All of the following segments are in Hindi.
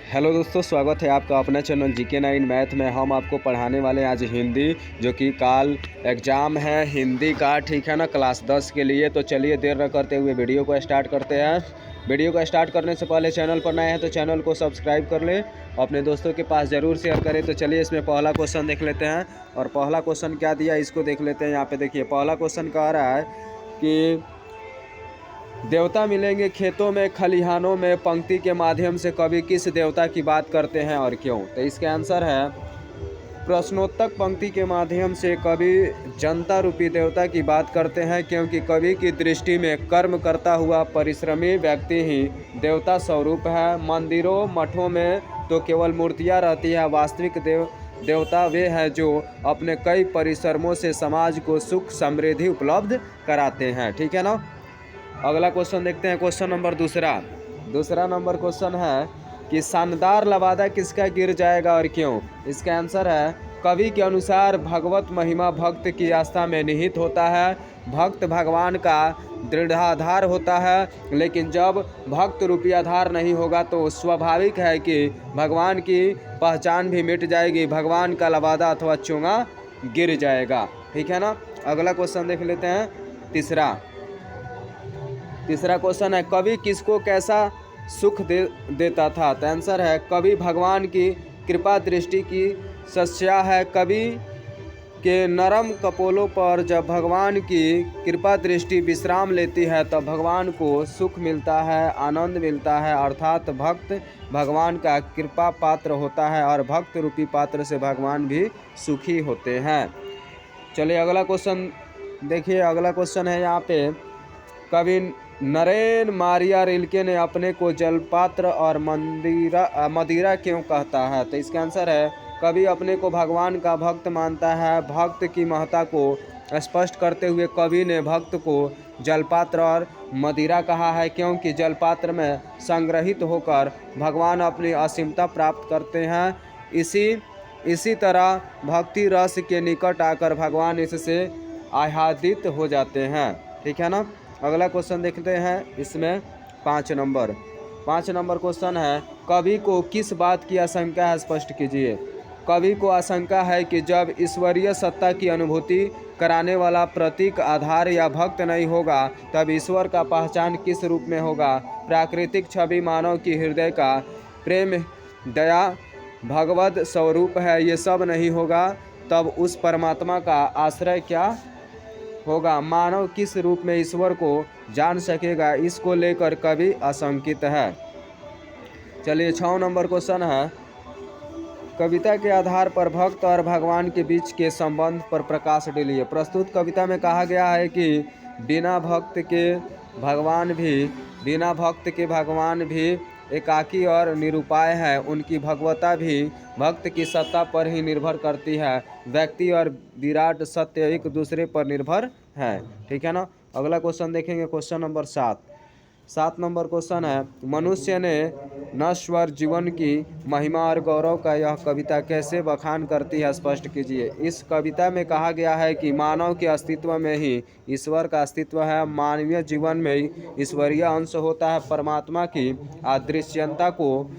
हेलो दोस्तों, स्वागत है आपका अपना चैनल GK9 मैथ में। हम आपको पढ़ाने वाले हैं आज हिंदी, जो कि कल एग्ज़ाम है हिंदी का, ठीक है ना, क्लास 10 के लिए। तो चलिए देर न करते हुए वीडियो को स्टार्ट करते हैं। वीडियो को स्टार्ट करने से पहले चैनल पर नए हैं तो चैनल को सब्सक्राइब कर लें, अपने दोस्तों के पास ज़रूर शेयर करें। तो चलिए इसमें पहला क्वेश्चन देख लेते हैं, और पहला क्वेश्चन क्या दिया इसको देख लेते हैं। यहाँ पे देखिए, पहला क्वेश्चन कह रहा है कि देवता मिलेंगे खेतों में खलिहानों में, पंक्ति के माध्यम से कवि किस देवता की बात करते हैं और क्यों। तो इसका आंसर है प्रश्नोत्तक पंक्ति के माध्यम से कवि जनता रूपी देवता की बात करते हैं, क्योंकि कवि की दृष्टि में कर्म करता हुआ परिश्रमी व्यक्ति ही देवता स्वरूप है। मंदिरों मठों में तो केवल मूर्तियाँ रहती है, वास्तविक देवता वे हैं जो अपने कई परिश्रमों से समाज को सुख समृद्धि उपलब्ध कराते हैं, ठीक है ना। अगला क्वेश्चन देखते हैं, क्वेश्चन नंबर दूसरा नंबर क्वेश्चन है कि शानदार लबादा किसका गिर जाएगा और क्यों। इसका आंसर है कवि के अनुसार भगवत महिमा भक्त की आस्था में निहित होता है। भक्त भगवान का दृढ़ाधार होता है, लेकिन जब भक्त रूपी आधार नहीं होगा तो स्वाभाविक है कि भगवान की पहचान भी मिट जाएगी, भगवान का लबादा अथवा चोंगा गिर जाएगा, ठीक है ना। अगला क्वेश्चन देख लेते हैं, तीसरा क्वेश्चन है कवि किसको कैसा सुख देता था। तो आंसर है कवि भगवान की कृपा दृष्टि की सस्या है। कवि के नरम कपोलों पर जब भगवान की कृपा दृष्टि विश्राम लेती है तब भगवान को सुख मिलता है, आनंद मिलता है। अर्थात भक्त भगवान का कृपा पात्र होता है और भक्त रूपी पात्र से भगवान भी सुखी होते हैं। चलिए अगला क्वेश्चन देखिए, अगला क्वेश्चन है यहाँ पे कवि नरेन मारिया रिल्के ने अपने को जलपात्र और मदिरा क्यों कहता है। तो इसका आंसर है कवि अपने को भगवान का भक्त मानता है। भक्त की महत्ता को स्पष्ट करते हुए कवि ने भक्त को जलपात्र और मदिरा कहा है, क्योंकि जलपात्र में संग्रहित होकर भगवान अपनी असीमता प्राप्त करते हैं। इसी तरह भक्ति रस के निकट आकर भगवान इससे आह्लादित हो जाते हैं, ठीक है ना। अगला क्वेश्चन देखते हैं, इसमें 5 नंबर क्वेश्चन है कवि को किस बात की आशंका है, स्पष्ट कीजिए। कवि को आशंका है कि जब ईश्वरीय सत्ता की अनुभूति कराने वाला प्रतीक आधार या भक्त नहीं होगा तब ईश्वर का पहचान किस रूप में होगा। प्राकृतिक छवि मानव की हृदय का प्रेम दया भगवद स्वरूप है, ये सब नहीं होगा तब उस परमात्मा का आश्रय क्या होगा। मानव किस रूप में ईश्वर को जान सकेगा, इसको लेकर कवि आशंकित है। चलिए 6 नंबर क्वेश्चन है कविता के आधार पर भक्त और भगवान के बीच के संबंध पर प्रकाश डालिए। प्रस्तुत कविता में कहा गया है कि बिना भक्त के भगवान भी एकाकी और निरुपाय है। उनकी भगवता भी भक्त की सत्ता पर ही निर्भर करती है। व्यक्ति और विराट सत्य एक दूसरे पर निर्भर है, ठीक है ना। अगला क्वेश्चन देखेंगे, क्वेश्चन नंबर 7 नंबर क्वेश्चन है मनुष्य ने नश्वर जीवन की महिमा और गौरव का यह कविता कैसे बखान करती है, स्पष्ट कीजिए। इस कविता में कहा गया है कि मानव के अस्तित्व में ही ईश्वर का अस्तित्व है। मानवीय जीवन में ईश्वरीय अंश होता है। परमात्मा की अदृश्यता को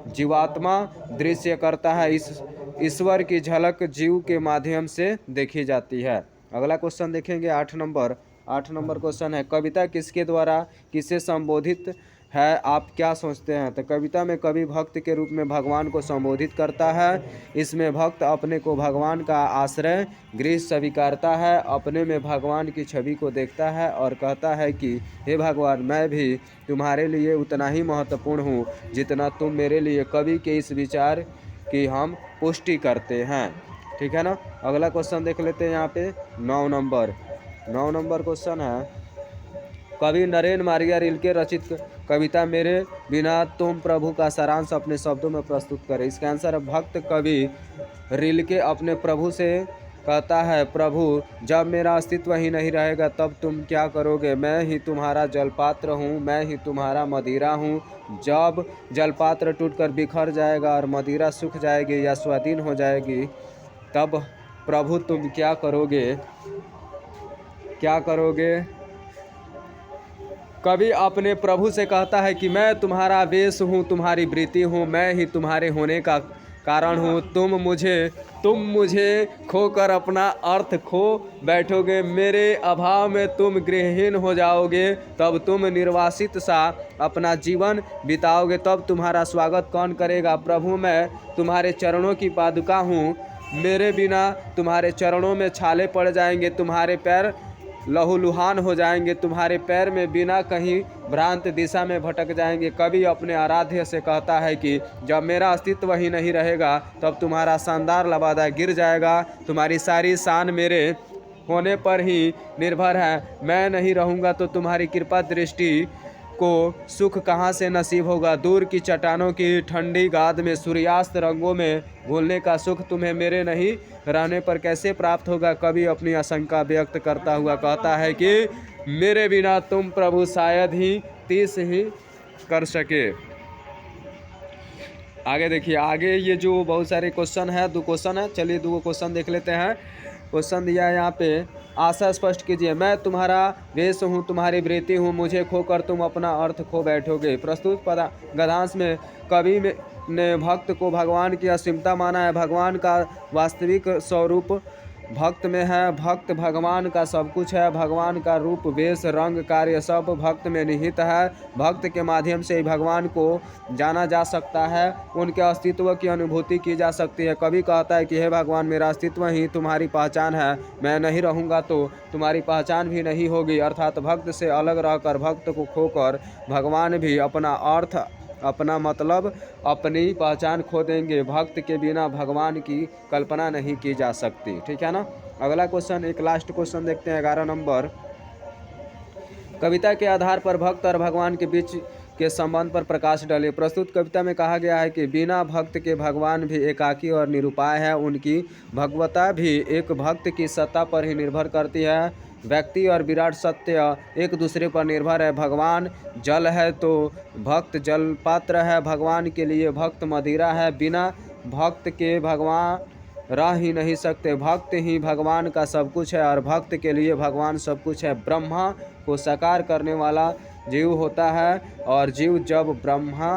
जीवात्मा दृश्य करता है। इस ईश्वर की झलक जीव के माध्यम से देखी जाती है। अगला क्वेश्चन देखेंगे, 8 नंबर क्वेश्चन है कविता किसके द्वारा किसे संबोधित है, आप क्या सोचते हैं। तो कविता में कवि भक्त के रूप में भगवान को संबोधित करता है। इसमें भक्त अपने को भगवान का आश्रय गृह स्वीकारता है, अपने में भगवान की छवि को देखता है और कहता है कि हे भगवान, मैं भी तुम्हारे लिए उतना ही महत्वपूर्ण हूँ जितना तुम मेरे लिए। कवि के इस विचार की हम पुष्टि करते हैं, ठीक है ना। अगला क्वेश्चन देख लेते हैं, यहाँ पे 9 नंबर क्वेश्चन है कवि नरेन मारिया रिल्के रचित कविता मेरे बिना तुम प्रभु का सारांश अपने शब्दों में प्रस्तुत करें। इसका आंसर है भक्त कवि रिल्के अपने प्रभु से कहता है, प्रभु जब मेरा अस्तित्व ही नहीं रहेगा तब तुम क्या करोगे। मैं ही तुम्हारा जलपात्र हूँ, मैं ही तुम्हारा मदिरा हूँ। जब जलपात्र टूटकर बिखर जाएगा और मदिरा सूख जाएगी या स्वाधीन हो जाएगी तब प्रभु तुम क्या करोगे। कवि अपने प्रभु से कहता है कि मैं तुम्हारा वेश हूँ, तुम्हारी वृत्ति हूँ, मैं ही तुम्हारे होने का कारण हूँ। तुम मुझे खोकर अपना अर्थ खो बैठोगे, मेरे अभाव में तुम गृहहीन हो जाओगे, तब तुम निर्वासित सा अपना जीवन बिताओगे, तब तुम्हारा स्वागत कौन करेगा। प्रभु मैं तुम्हारे चरणों की पादुका हूँ, मेरे बिना तुम्हारे चरणों में छाले पड़ जाएंगे, तुम्हारे पैर लहूलुहान हो जाएंगे, तुम्हारे पैर में बिना कहीं भ्रांत दिशा में भटक जाएंगे। कवि अपने आराध्य से कहता है कि जब मेरा अस्तित्व ही नहीं रहेगा तब तुम्हारा शानदार लबादा गिर जाएगा, तुम्हारी सारी शान मेरे होने पर ही निर्भर है, मैं नहीं रहूँगा तो तुम्हारी कृपा दृष्टि को सुख कहाँ से नसीब होगा। दूर की चट्टानों की ठंडी गाद में सूर्यास्त रंगों में घुलने का सुख तुम्हें मेरे नहीं रहने पर कैसे प्राप्त होगा। कवि अपनी आशंका व्यक्त करता हुआ कहता है कि मेरे बिना तुम प्रभु शायद ही तीस ही कर सके। आगे देखिए, आगे ये जो बहुत सारे क्वेश्चन है, 2 क्वेश्चन है, चलिए 2 क्वेश्चन देख लेते हैं। क्वेश्चन दिया है यहाँ पे, आशा स्पष्ट कीजिए, मैं तुम्हारा वेश हूँ, तुम्हारी वृत्ति हूँ, मुझे खोकर तुम अपना अर्थ खो बैठोगे। प्रस्तुत गद्यांश में कवि ने भक्त को भगवान की असीमता माना है। भगवान का वास्तविक स्वरूप भक्त में है, भक्त भगवान का सब कुछ है, भगवान का रूप वेश रंग कार्य सब भक्त में निहित है। भक्त के माध्यम से ही भगवान को जाना जा सकता है, उनके अस्तित्व की अनुभूति की जा सकती है। कवि कहता है कि हे भगवान, मेरा अस्तित्व ही तुम्हारी पहचान है, मैं नहीं रहूँगा तो तुम्हारी पहचान भी नहीं होगी। अर्थात भक्त से अलग रहकर, भक्त को खोकर भगवान भी अपना अर्थ, अपना मतलब, अपनी पहचान खो देंगे। भक्त के बिना भगवान की कल्पना नहीं की जा सकती। ठीक है ना। अगला क्वेश्चन, एक लास्ट क्वेश्चन देखते हैं, 11 नंबर। कविता के आधार पर भक्त और भगवान के बीच के संबंध पर प्रकाश डालिए। प्रस्तुत कविता में कहा गया है कि बिना भक्त के भगवान भी एकाकी और निरुपाय है, उनकी भगवता भी एक भक्त की सत्ता पर ही निर्भर करती है। व्यक्ति और विराट सत्य एक दूसरे पर निर्भर है। भगवान जल है तो भक्त जल पात्र है, भगवान के लिए भक्त मदिरा है। बिना भक्त के भगवान रह ही नहीं सकते, भक्त ही भगवान का सब कुछ है और भक्त के लिए भगवान सब कुछ है। ब्रह्मा को साकार करने वाला जीव होता है और जीव जब ब्रह्मा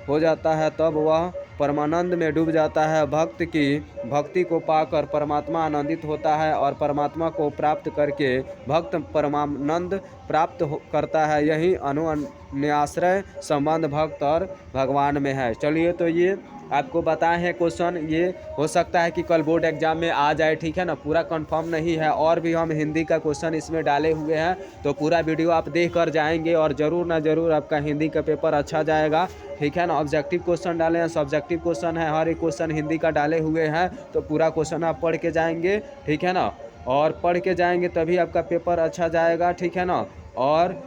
हो जाता है तब वह परमानंद में डूब जाता है। भक्त की भक्ति को पाकर परमात्मा आनंदित होता है और परमात्मा को प्राप्त करके भक्त परमानंद प्राप्त करता है। यही अन्योन्याश्रय संबंध भक्त और भगवान में है। चलिए, तो ये आपको बताए हैं क्वेश्चन, ये हो सकता है कि कल बोर्ड एग्जाम में आ जाए। ठीक है ना, पूरा कंफर्म नहीं है, और भी हम हिंदी का क्वेश्चन इसमें डाले हुए हैं, तो पूरा वीडियो आप देख कर जाएंगे और ज़रूर ना ज़रूर आपका हिंदी का पेपर अच्छा जाएगा। ठीक है ना। ऑब्जेक्टिव क्वेश्चन डाले हैं, सब्जेक्टिव क्वेश्चन है, हर एक क्वेश्चन हिंदी का डाले हुए हैं, तो पूरा क्वेश्चन आप पढ़ के जाएंगे। ठीक है ना, और पढ़ के जाएंगे तभी आपका पेपर अच्छा जाएगा। ठीक है ना। और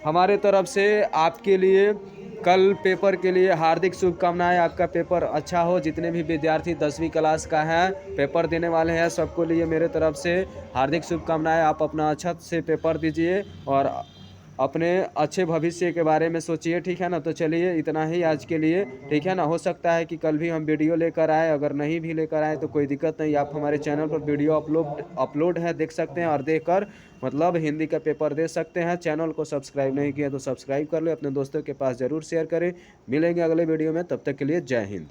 हमारे तरफ से आपके लिए कल पेपर के लिए हार्दिक शुभकामनाएं, आपका पेपर अच्छा हो। जितने भी विद्यार्थी 10वीं क्लास का है, पेपर देने वाले हैं, सबको लिए मेरे तरफ से हार्दिक शुभकामनाएं। आप अपना अच्छा से पेपर दीजिए और अपने अच्छे भविष्य के बारे में सोचिए। ठीक है ना। तो चलिए, इतना ही आज के लिए। ठीक है ना। हो सकता है कि कल भी हम वीडियो लेकर आए, अगर नहीं भी लेकर आए तो कोई दिक्कत नहीं, आप हमारे चैनल पर वीडियो अपलोड है, देख सकते हैं और देखकर मतलब हिंदी का पेपर दे सकते हैं। चैनल को सब्सक्राइब नहीं किया तो सब्सक्राइब कर ले, अपने दोस्तों के पास ज़रूर शेयर करें। मिलेंगे अगले वीडियो में, तब तक के लिए जय हिंद।